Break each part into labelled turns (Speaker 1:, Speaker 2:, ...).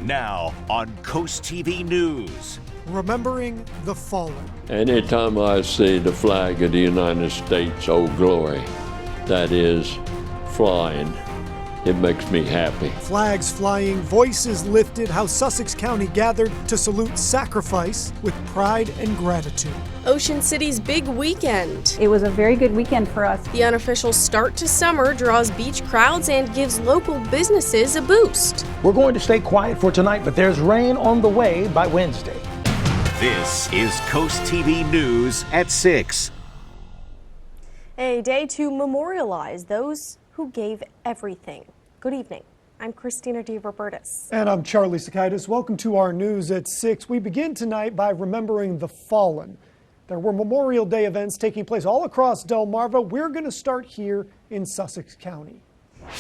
Speaker 1: Now on CoastTV News.
Speaker 2: Remembering the fallen.
Speaker 3: Anytime I see the flag of the United States, Old Glory, that is flying, it makes me happy.
Speaker 2: Flags flying, voices lifted, how Sussex County gathered to salute sacrifice with pride and gratitude.
Speaker 4: Ocean City's big weekend.
Speaker 5: It was a very good weekend for us.
Speaker 4: The unofficial start to summer draws beach crowds and gives local businesses a boost.
Speaker 6: We're going to stay quiet for tonight, but there's rain on the way by Wednesday.
Speaker 1: This is CoastTV News at 6.
Speaker 4: A day to memorialize those who gave everything. Good evening. I'm Christina DeRobertis.
Speaker 2: And I'm Charlie Sakaitis. Welcome to our news at 6. We begin tonight by remembering the fallen. There were Memorial Day events taking place all across Delmarva. We're going to start here in Sussex County.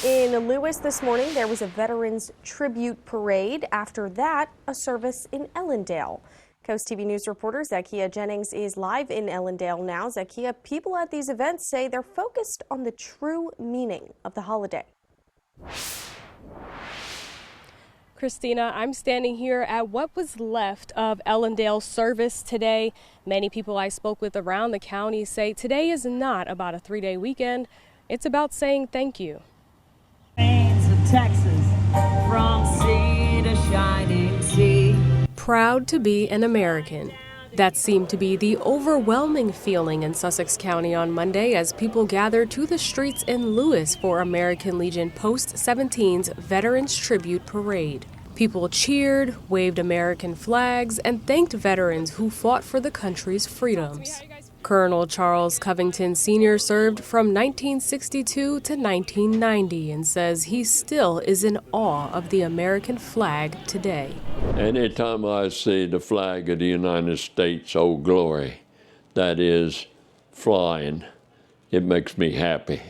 Speaker 4: In Lewis this morning, there was a Veterans Tribute Parade. After that, a service in Ellendale. CoastTV News reporter Zakia Jennings is live in Ellendale now. Zakia, people at these events say they're focused on the true meaning of the holiday.
Speaker 7: Christina, I'm standing here at what was left of Ellendale service today. Many people I spoke with around the county say today is not about a 3-day weekend. It's about saying thank you.
Speaker 8: Of Texas, from sea to shining sea.
Speaker 7: Proud to be an American. That seemed to be the overwhelming feeling in Sussex County on Monday as people gathered to the streets in Lewis for American Legion Post 17's Veterans Tribute Parade. People cheered, waved American flags, and thanked veterans who fought for the country's freedoms. Colonel Charles Covington Sr. served from 1962 to 1990 and says he still is in awe of the American flag today.
Speaker 3: Anytime I see the flag of the United States, Old Glory, that is flying, it makes me happy.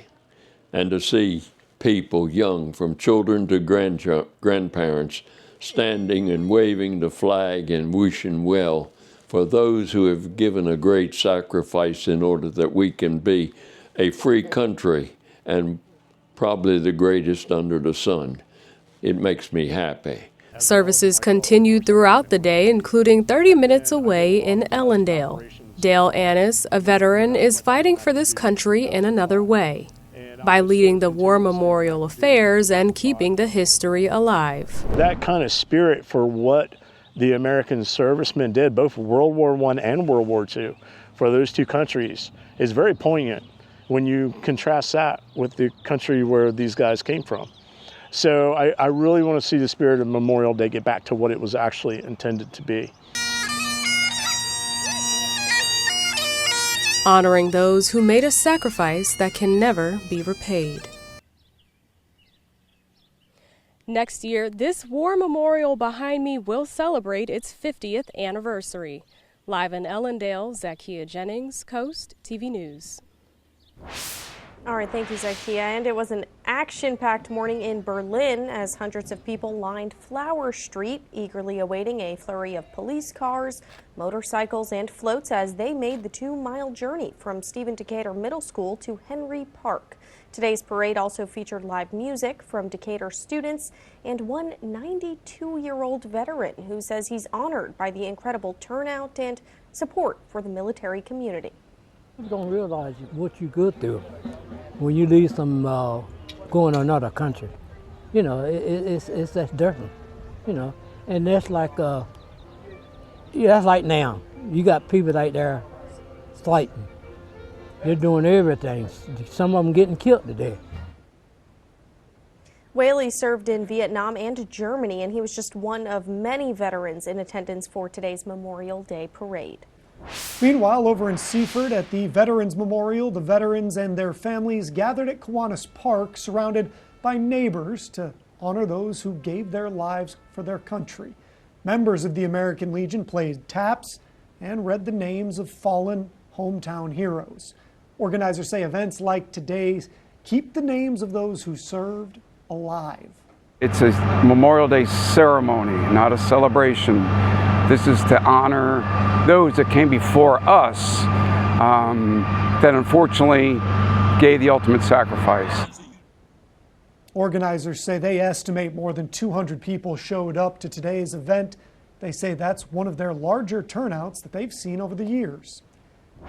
Speaker 3: And to see people, young, from children to grandparents, standing and waving the flag and wishing well for those who have given a great sacrifice in order that we can be a free country and probably the greatest under the sun. It makes me happy.
Speaker 7: Services continued throughout the day, including 30 minutes away in Ellendale. Dale Annis, a veteran, is fighting for this country in another way by leading the War Memorial Affairs and keeping the history alive.
Speaker 9: That kind of spirit for what the American servicemen did, both World War I and World War II, for those two countries, is very poignant when you contrast that with the country where these guys came from. So I really want to see the spirit of Memorial Day get back to what it was actually intended to be.
Speaker 7: Honoring those who made a sacrifice that can never be repaid. Next year, this war memorial behind me will celebrate its 50th anniversary. Live in Ellendale, Zakia Jennings, Coast TV News.
Speaker 4: All right, thank you, Zakia. And it was an action-packed morning in Berlin as hundreds of people lined Flower Street, eagerly awaiting a flurry of police cars, motorcycles, and floats as they made the 2-mile journey from Stephen Decatur Middle School to Henry Park. Today's parade also featured live music from Decatur students and one 92-year-old veteran who says he's honored by the incredible turnout and support for the military community.
Speaker 10: You don't realize what you go through when you leave some going to another country. You know, it's that's different. You know, and that's like that's like now. You got people right there fighting. They're doing everything. Some of them getting killed today.
Speaker 4: Whaley served in Vietnam and Germany, and he was just one of many veterans in attendance for today's Memorial Day parade.
Speaker 2: Meanwhile, over in Seaford at the Veterans Memorial, the veterans and their families gathered at Kiwanis Park, surrounded by neighbors to honor those who gave their lives for their country. Members of the American Legion played taps and read the names of fallen hometown heroes. Organizers say events like today's keep the names of those who served alive.
Speaker 11: It's a Memorial Day ceremony, not a celebration. This is to honor those that came before us that unfortunately gave the ultimate sacrifice.
Speaker 2: Organizers say they estimate more than 200 people showed up to today's event. They say that's one of their larger turnouts that they've seen over the years.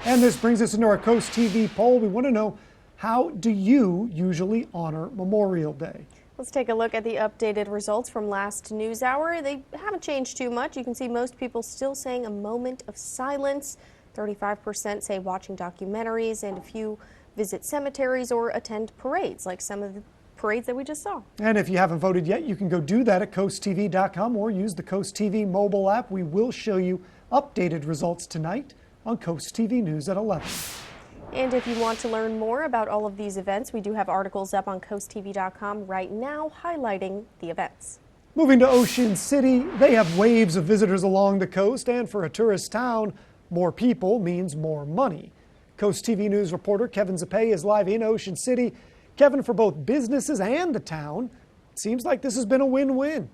Speaker 2: And this brings us into our Coast TV poll. We want to know, how do you usually honor Memorial Day?
Speaker 4: Let's take a look at the updated results from last news hour. They haven't changed too much. You can see most people still saying a moment of silence. 35% say watching documentaries, and a few visit cemeteries or attend parades, like some of the parades that we just saw.
Speaker 2: And if you haven't voted yet, you can go do that at CoastTV.com or use the Coast TV mobile app. We will show you updated results tonight on Coast TV News at 11.
Speaker 4: And if you want to learn more about all of these events, we do have articles up on CoastTV.com right now highlighting the events.
Speaker 2: Moving to Ocean City, they have waves of visitors along the coast, and for a tourist town, more people means more money. Coast TV News reporter Kevin Zappe is live in Ocean City. Kevin, for both businesses and the town, it seems like this has been a win-win.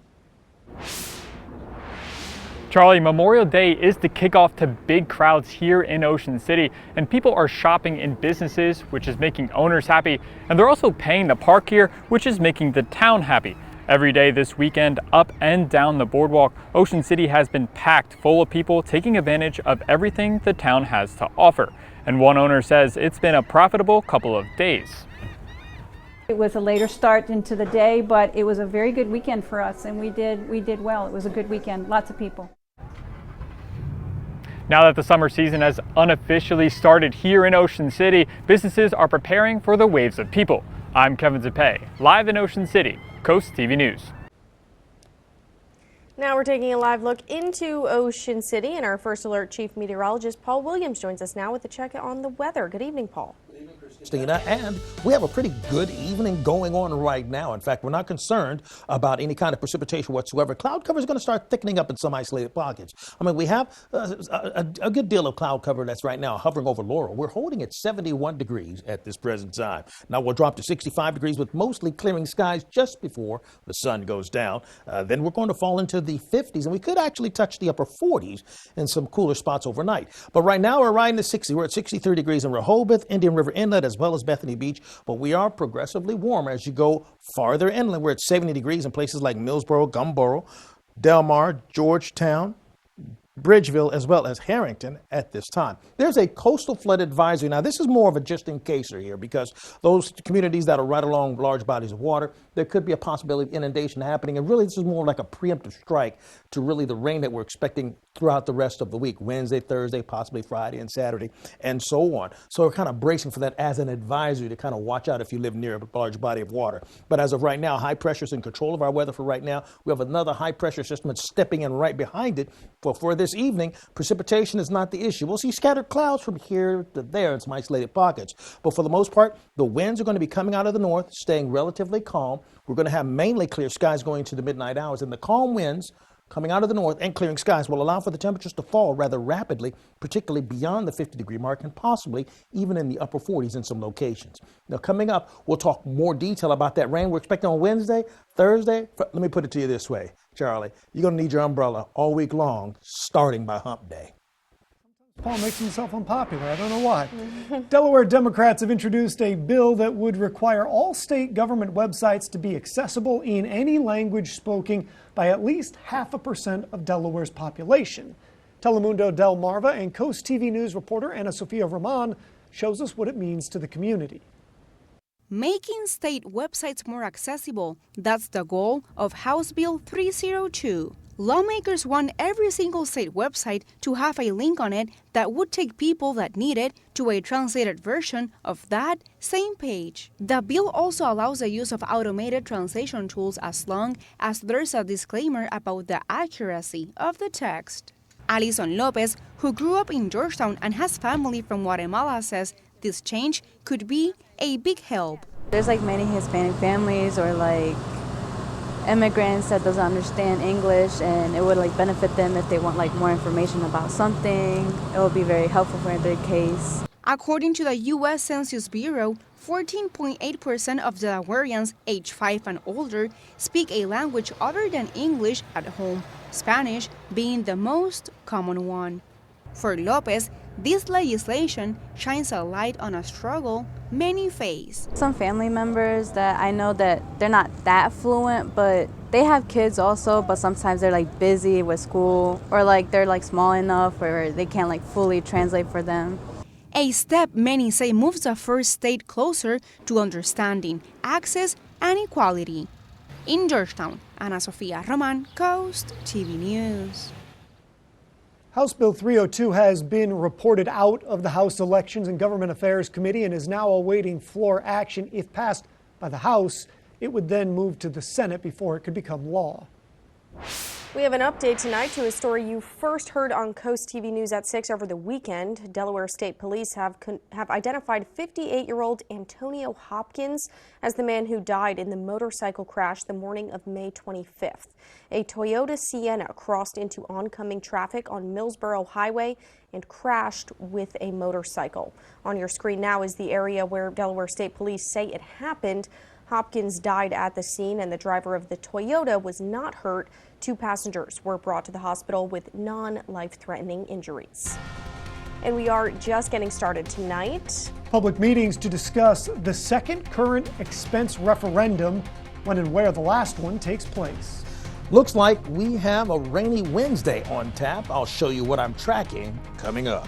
Speaker 12: Charlie, Memorial Day is the kickoff to big crowds here in Ocean City, and people are shopping in businesses, which is making owners happy, and they're also paying to park here, which is making the town happy. Every day this weekend, up and down the boardwalk, Ocean City has been packed full of people taking advantage of everything the town has to offer. And one owner says it's been a profitable couple of days.
Speaker 5: It was a later start into the day, but it was a very good weekend for us, and we did well. It was a good weekend, lots of people.
Speaker 12: Now that the summer season has unofficially started here in Ocean City, businesses are preparing for the waves of people. I'm Kevin Zappe, live in Ocean City, Coast TV News.
Speaker 4: Now we're taking a live look into Ocean City, and our First Alert Chief Meteorologist Paul Williams joins us now with a check on the weather. Good evening, Paul.
Speaker 6: Christina, and we have a pretty good evening going on right now. In fact, we're not concerned about any kind of precipitation whatsoever. Cloud cover is going to start thickening up in some isolated pockets. I mean, we have a good deal of cloud cover that's right now hovering over Laurel. We're holding at 71 degrees at this present time. Now we'll drop to 65 degrees with mostly clearing skies just before the sun goes down. Then we're going to fall into the 50s, and we could actually touch the upper 40s in some cooler spots overnight. But right now we're riding the 60. We're at 63 degrees in Rehoboth, Indian River Inlet, as well as Bethany Beach, but we are progressively warmer as you go farther inland. We're at 70 degrees in places like Millsboro, Gumboro, Delmarva, Georgetown, Bridgeville, as well as Harrington at this time. There's a coastal flood advisory. Now, this is more of a just-in-caser here because those communities that are right along large bodies of water, there could be a possibility of inundation happening. And really, this is more like a preemptive strike to really the rain that we're expecting throughout the rest of the week, Wednesday, Thursday, possibly Friday and Saturday, and so on. So we're kind of bracing for that as an advisory to kind of watch out if you live near a large body of water. But as of right now, high pressure is in control of our weather for right now. We have another high pressure system that's stepping in right behind it. But for this evening, precipitation is not the issue. We'll see scattered clouds from here to there in some isolated pockets. But for the most part, the winds are going to be coming out of the north, staying relatively calm. We're going to have mainly clear skies going to the midnight hours, and the calm winds coming out of the north and clearing skies will allow for the temperatures to fall rather rapidly, particularly beyond the 50-degree mark and possibly even in the upper 40s in some locations. Now, coming up, we'll talk more detail about that rain we're expecting on Wednesday, Thursday. Let me put it to you this way, Charlie. You're going to need your umbrella all week long, starting by hump day.
Speaker 2: Paul makes himself unpopular. I don't know why. Delaware Democrats have introduced a bill that would require all state government websites to be accessible in any language spoken by at least 0.5% of Delaware's population. Telemundo Delmarva and Coast TV News reporter Ana Sofia Roman shows us what it means to the community.
Speaker 13: Making state websites more accessible, that's the goal of House Bill 302. Lawmakers want every single state website to have a link on it that would take people that need it to a translated version of that same page. The bill also allows the use of automated translation tools as long as there's a disclaimer about the accuracy of the text. Alison Lopez, who grew up in Georgetown and has family from Guatemala, says this change could be a big help.
Speaker 14: There's like many Hispanic families or like immigrants that doesn't understand English, and it would like benefit them if they want like more information about something. It would be very helpful for their case.
Speaker 13: According to the U.S. Census Bureau, 14.8% of Delawareans age 5 and older speak a language other than English at home, Spanish being the most common one. For Lopez, this legislation shines a light on a struggle many face.
Speaker 14: Some family members that I know that they're not that fluent, but they have kids also, but sometimes they're like busy with school, or like they're like small enough where they can't like fully translate for them.
Speaker 13: A step many say moves the first state closer to understanding, access, and equality. In Georgetown, Ana Sofia Roman, Coast TV News.
Speaker 2: House Bill 302 has been reported out of the House Elections and Government Affairs Committee and is now awaiting floor action. If passed by the House, it would then move to the Senate before it could become law.
Speaker 4: We have an update tonight to a story you first heard on Coast TV News at 6 over the weekend. Delaware State Police have identified 58-year-old Antonio Hopkins as the man who died in the motorcycle crash the morning of May 25th. A Toyota Sienna crossed into oncoming traffic on Millsboro Highway and crashed with a motorcycle. On your screen now is the area where Delaware State Police say it happened. Hopkins died at the scene and the driver of the Toyota was not hurt. 2 passengers were brought to the hospital with non-life-threatening injuries. And we are just getting started tonight.
Speaker 2: Public meetings to discuss the second current expense referendum, when and where the last one takes place.
Speaker 6: Looks like we have a rainy Wednesday on tap. I'll show you what I'm tracking coming up.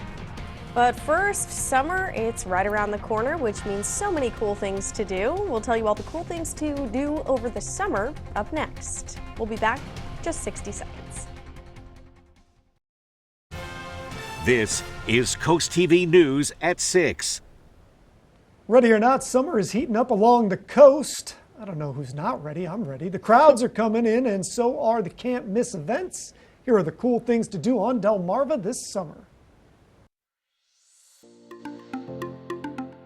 Speaker 4: But first, summer, it's right around the corner, which means so many cool things to do. We'll tell you all the cool things to do over the summer up next. We'll be back just 60 seconds.
Speaker 1: This is Coast TV News at 6.
Speaker 2: Ready or not, summer is heating up along the coast. I don't know who's not ready. I'm ready. The crowds are coming in, and so are the can't miss events. Here are the cool things to do on Delmarva this summer.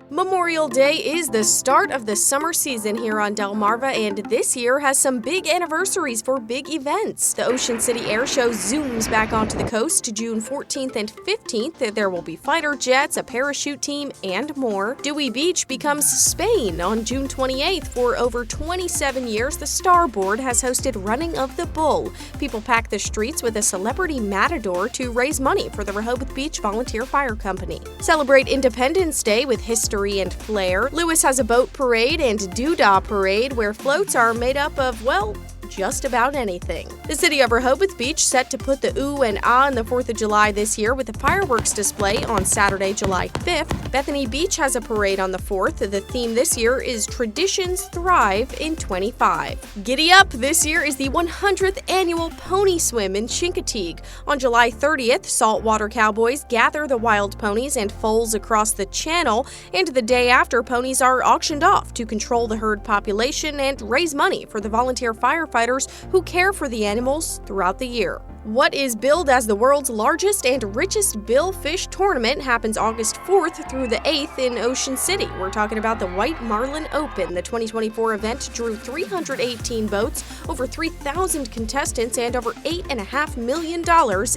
Speaker 7: Memorial Day is the start of the summer season here on Delmarva, and this year has some big anniversaries for big events. The Ocean City Air Show zooms back onto the coast June 14th and 15th. There will be fighter jets, a parachute team, and more. Dewey Beach becomes Spain on June 28th. For over 27 years, the Starboard has hosted Running of the Bull. People pack the streets with a celebrity matador to raise money for the Rehoboth Beach Volunteer Fire Company. Celebrate Independence Day with history and flair. Lewis has a boat parade and doodah parade where floats are made up of, well, just about anything. The city of Rehoboth Beach set to put the ooh and ah on the 4th of July this year with a fireworks display on Saturday, July 5th. Bethany Beach has a parade on the 4th. The theme this year is Traditions Thrive in 25. Giddy up! This year is the 100th annual Pony Swim in Chincoteague. On July 30th, saltwater cowboys gather the wild ponies and foals across the channel, and the day after, ponies are auctioned off to control the herd population and raise money for the volunteer firefighters who care for the animals throughout the year. What is billed as the world's largest and richest billfish tournament happens August 4th through the 8th in Ocean City. We're talking about the White Marlin Open. The 2024 event drew 318 boats, over 3,000 contestants, and over $8.5 million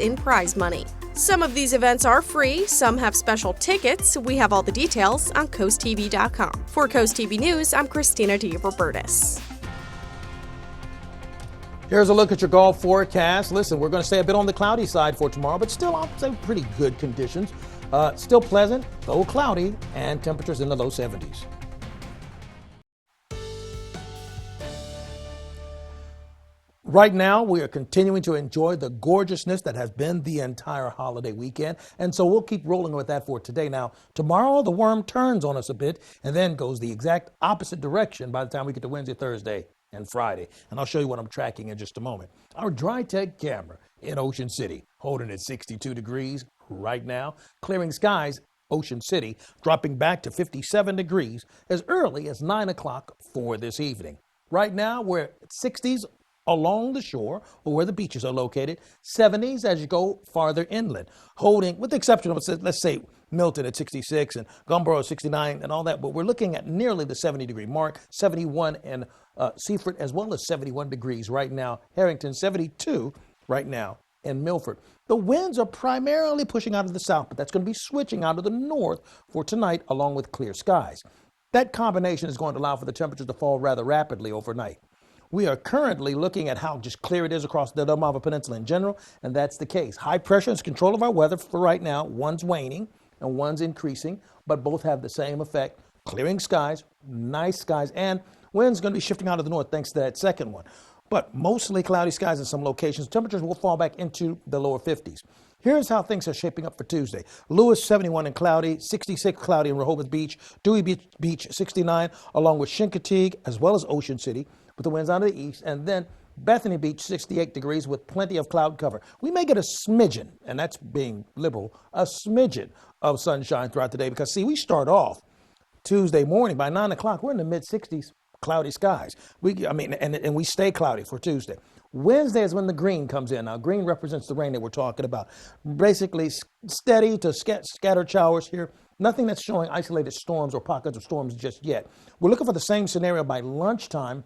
Speaker 7: in prize money. Some of these events are free, some have special tickets. We have all the details on CoastTV.com. For Coast TV News, I'm Christina DeRobertis.
Speaker 6: Here's a look at your golf forecast. Listen, we're going to stay a bit on the cloudy side for tomorrow, but still, I'll say pretty good conditions. Still pleasant, though cloudy, and temperatures in the low 70s. Right now, we are continuing to enjoy the gorgeousness that has been the entire holiday weekend, and so we'll keep rolling with that for today. Now, tomorrow, the worm turns on us a bit and then goes the exact opposite direction by the time we get to Wednesday, Thursday, and Friday. And I'll show you what I'm tracking in just a moment. Our Drytech camera in Ocean City, holding at 62 degrees right now. Clearing skies, Ocean City, dropping back to 57 degrees as early as 9 o'clock for this evening. Right now, we're at 60s along the shore or where the beaches are located, 70s as you go farther inland, holding, with the exception of, let's say, Milton at 66 and Gumboro at 69 and all that, but we're looking at nearly the 70-degree mark, 71 in Seaford, as well as 71 degrees right now. Harrington, 72 right now in Milford. The winds are primarily pushing out of the south, but that's going to be switching out of the north for tonight, along with clear skies. That combination is going to allow for the temperatures to fall rather rapidly overnight. We are currently looking at how just clear it is across the Delmarva Peninsula in general, and that's the case. High pressure is control of our weather for right now. One's waning and one's increasing, but both have the same effect. Clearing skies, nice skies, and wind's going to be shifting out of the north thanks to that second one. But mostly cloudy skies in some locations. Temperatures will fall back into the lower 50s. Here's how things are shaping up for Tuesday. Lewis, 71 and cloudy, 66 cloudy in Rehoboth Beach, Dewey Beach, 69, along with Chincoteague, as well as Ocean City, with the winds out of the east, and then Bethany Beach, 68 degrees with plenty of cloud cover. We may get a smidgen, and that's being liberal, a smidgen of sunshine throughout the day because, see, we start off Tuesday morning by 9 o'clock. We're in the mid-60s, cloudy skies. And we stay cloudy for Tuesday. Wednesday is when the green comes in. Now, green represents the rain that we're talking about. Basically, steady to scattered showers here. Nothing that's showing isolated storms or pockets of storms just yet. We're looking for the same scenario by lunchtime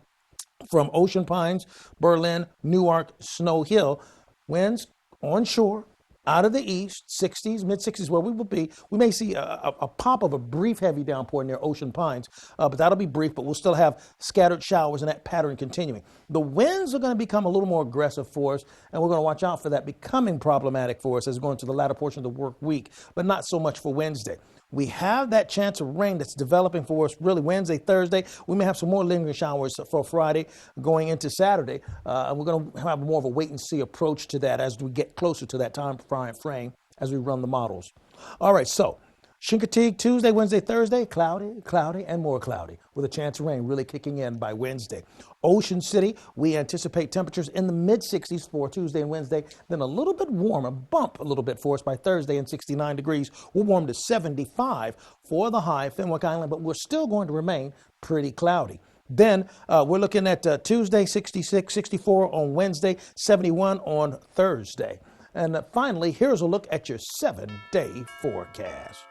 Speaker 6: from Ocean Pines, Berlin, Newark, Snow Hill. Winds onshore, out of the east, 60s, mid-60s where we will be. We may see a pop of a brief heavy downpour near Ocean Pines, but that'll be brief, but we'll still have scattered showers and that pattern continuing. The winds are going to become a little more aggressive for us, and we're going to watch out for that becoming problematic for us as we go into the latter portion of the work week, but not so much for Wednesday. We have that chance of rain that's developing for us really Wednesday, Thursday. We may have some more lingering showers for Friday going into Saturday. And we're going to have more of a wait-and-see approach to that as we get closer to that time frame as we run the models. All right, so Chincoteague, Tuesday, Wednesday, Thursday, cloudy, and more cloudy, with a chance of rain really kicking in by Wednesday. Ocean City, we anticipate temperatures in the mid-60s for Tuesday and Wednesday, then a little bit warmer, bump a little bit for us by Thursday and 69 degrees. We'll warm to 75 for the high, Fenwick Island, but we're still going to remain pretty cloudy. Then we're looking at Tuesday, 66, 64 on Wednesday, 71 on Thursday. And finally, here's a look at your 7-day forecast.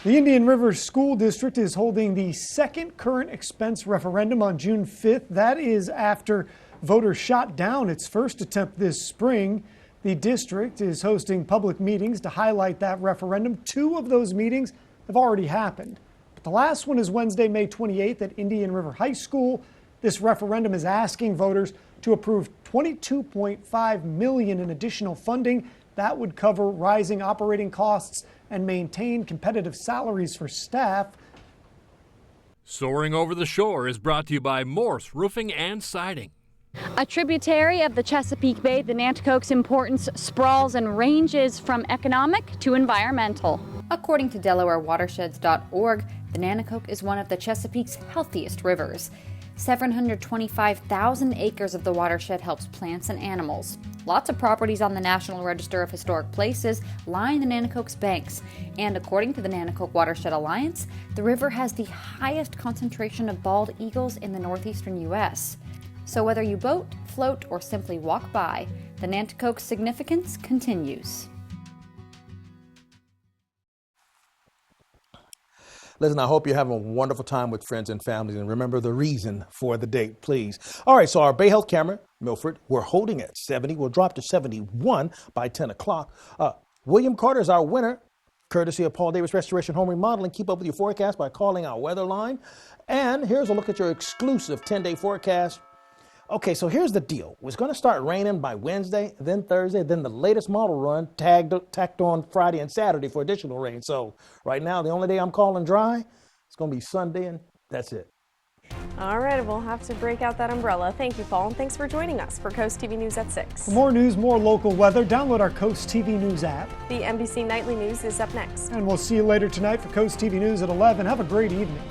Speaker 2: The Indian River School District is holding the second current expense referendum on June 5th. That is after voters shot down its first attempt this spring. The district is hosting public meetings to highlight that referendum. 2 of those meetings have already happened. But the last one is Wednesday, May 28th at Indian River High School. This referendum is asking voters to approve $22.5 million in additional funding. That would cover rising operating costs and maintain competitive salaries for staff.
Speaker 15: Soaring Over the Shore is brought to you by Morse Roofing and Siding.
Speaker 16: A tributary of the Chesapeake Bay, the Nanticoke's importance sprawls and ranges from economic to environmental.
Speaker 17: According to DelawareWatersheds.org, the Nanticoke is one of the Chesapeake's healthiest rivers. 725,000 acres of the watershed helps plants and animals. Lots of properties on the National Register of Historic Places line the Nanticoke's banks, and according to the Nanticoke Watershed Alliance, the river has the highest concentration of bald eagles in the northeastern U.S. So whether you boat, float, or simply walk by, the Nanticoke's significance continues.
Speaker 6: Listen, I hope you're having a wonderful time with friends and families, and remember the reason for the date, please. All right, so our Bay Health camera, Milford, we're holding at 70. We'll drop to 71 by 10 o'clock. William Carter is our winner, courtesy of Paul Davis Restoration Home Remodeling. Keep up with your forecast by calling our weather line. And here's a look at your exclusive 10-day forecast. Okay, so here's the deal. It's going to start raining by Wednesday, then Thursday, then the latest model run tacked on Friday and Saturday for additional rain. So right now, the only day I'm calling dry, it's going to be Sunday, and that's it.
Speaker 4: All right, we'll have to break out that umbrella. Thank you, Paul, and thanks for joining us for Coast TV News at 6.
Speaker 2: For more news, more local weather, download our Coast TV News app.
Speaker 4: The NBC Nightly News is up next.
Speaker 2: And we'll see you later tonight for Coast TV News at 11. Have a great evening.